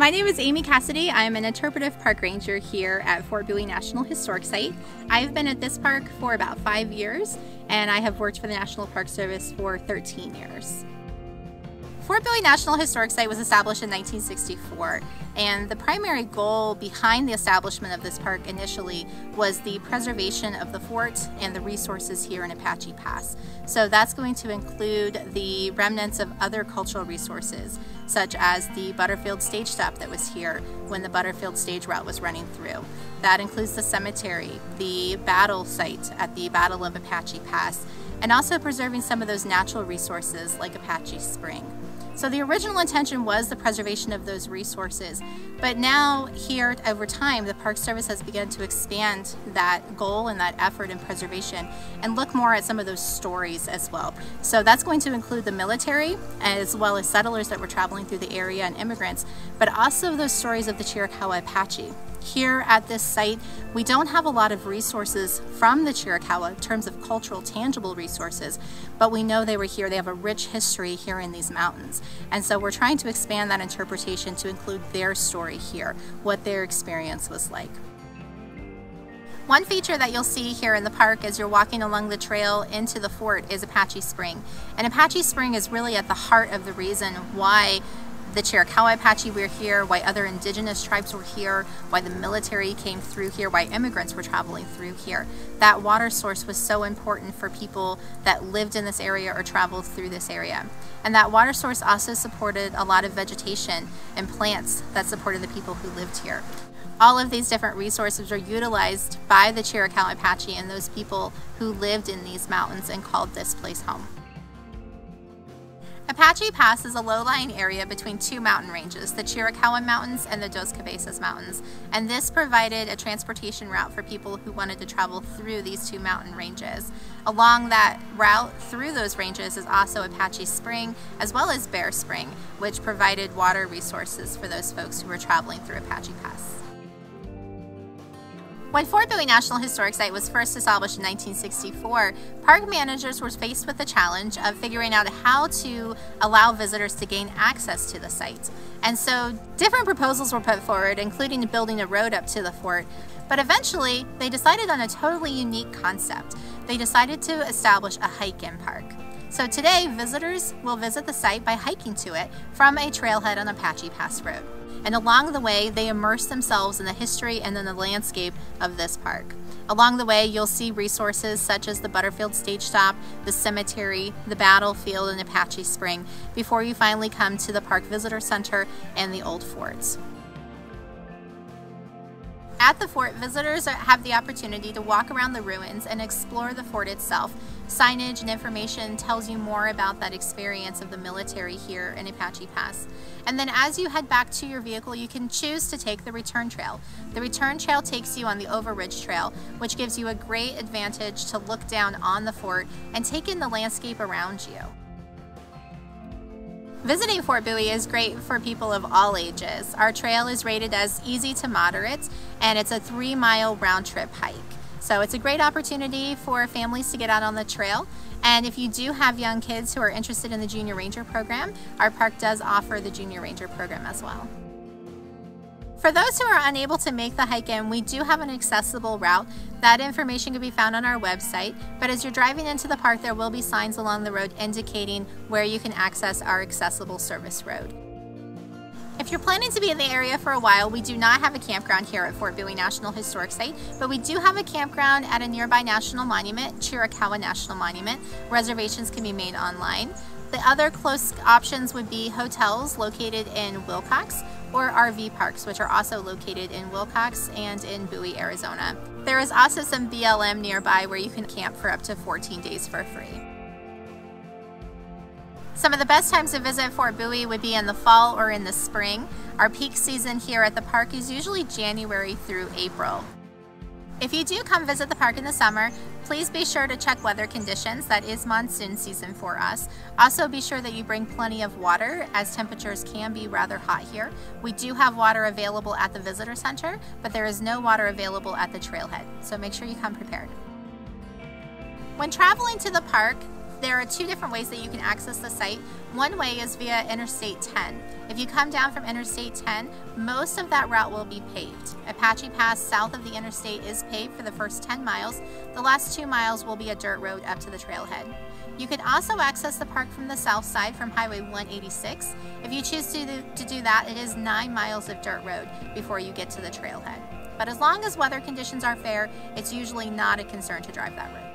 My name is Amy Cassidy. I'm an interpretive park ranger here at Fort Bowie National Historic Site. I've been at this park for about 5 years, and I have worked for the National Park Service for 13 years. Fort Bowie National Historic Site was established in 1964, and the primary goal behind the establishment of this park initially was the preservation of the fort and the resources here in Apache Pass. So that's going to include the remnants of other cultural resources, such as the Butterfield stage stop that was here when the Butterfield stage route was running through. That includes the cemetery, the battle site at the Battle of Apache Pass, and also preserving some of those natural resources like Apache Spring. So the original intention was the preservation of those resources, but now here over time the Park Service has begun to expand that goal and that effort in preservation and look more at some of those stories as well. So that's going to include the military as well as settlers that were traveling through the area and immigrants, but also those stories of the Chiricahua Apache. Here at this site, we don't have a lot of resources from the Chiricahua in terms of cultural, tangible resources, but we know they were here. They have a rich history here in these mountains. And so we're trying to expand that interpretation to include their story here, what their experience was like. One feature that you'll see here in the park as you're walking along the trail into the fort is Apache Spring. And Apache Spring is really at the heart of the reason why the Chiricahua Apache were here, why other indigenous tribes were here, why the military came through here, why immigrants were traveling through here. That water source was so important for people that lived in this area or traveled through this area. And that water source also supported a lot of vegetation and plants that supported the people who lived here. All of these different resources were utilized by the Chiricahua Apache and those people who lived in these mountains and called this place home. Apache Pass is a low-lying area between two mountain ranges, the Chiricahua Mountains and the Dos Cabezas Mountains, and this provided a transportation route for people who wanted to travel through these two mountain ranges. Along that route through those ranges is also Apache Spring as well as Bear Spring, which provided water resources for those folks who were traveling through Apache Pass. When Fort Bowie National Historic Site was first established in 1964, park managers were faced with the challenge of figuring out how to allow visitors to gain access to the site. And so different proposals were put forward, including building a road up to the fort, but eventually they decided on a totally unique concept. They decided to establish a hike-in park. So today, visitors will visit the site by hiking to it from a trailhead on Apache Pass Road. And along the way, they immerse themselves in the history and in the landscape of this park. Along the way, you'll see resources such as the Butterfield stage stop, the cemetery, the battlefield, and Apache Spring before you finally come to the Park Visitor Center and the old forts. At the fort, visitors have the opportunity to walk around the ruins and explore the fort itself. Signage and information tells you more about that experience of the military here in Apache Pass. And then as you head back to your vehicle, you can choose to take the return trail. The return trail takes you on the Overridge Trail, which gives you a great advantage to look down on the fort and take in the landscape around you. Visiting Fort Bowie is great for people of all ages. Our trail is rated as easy to moderate, and it's a 3-mile round-trip hike. So it's a great opportunity for families to get out on the trail. And if you do have young kids who are interested in the Junior Ranger program, our park does offer the Junior Ranger program as well. For those who are unable to make the hike in, we do have an accessible route. That information can be found on our website, but as you're driving into the park, there will be signs along the road indicating where you can access our accessible service road. If you're planning to be in the area for a while, we do not have a campground here at Fort Bowie National Historic Site, but we do have a campground at a nearby national monument, Chiricahua National Monument. Reservations can be made online. The other close options would be hotels located in Wilcox or RV parks, which are also located in Wilcox and in Bowie, Arizona. There is also some BLM nearby where you can camp for up to 14 days for free. Some of the best times to visit Fort Bowie would be in the fall or in the spring. Our peak season here at the park is usually January through April. If you do come visit the park in the summer, please be sure to check weather conditions. That is monsoon season for us. Also be sure that you bring plenty of water, as temperatures can be rather hot here. We do have water available at the visitor center, but there is no water available at the trailhead, so make sure you come prepared. When traveling to the park, There are two different ways that you can access the site. One way is via Interstate 10. If you come down from Interstate 10, most of that route will be paved. Apache Pass south of the interstate is paved for the first 10 miles. The last 2 miles will be a dirt road up to the trailhead. You can also access the park from the south side from Highway 186. If you choose to do that, it is 9 miles of dirt road before you get to the trailhead. But as long as weather conditions are fair, it's usually not a concern to drive that road.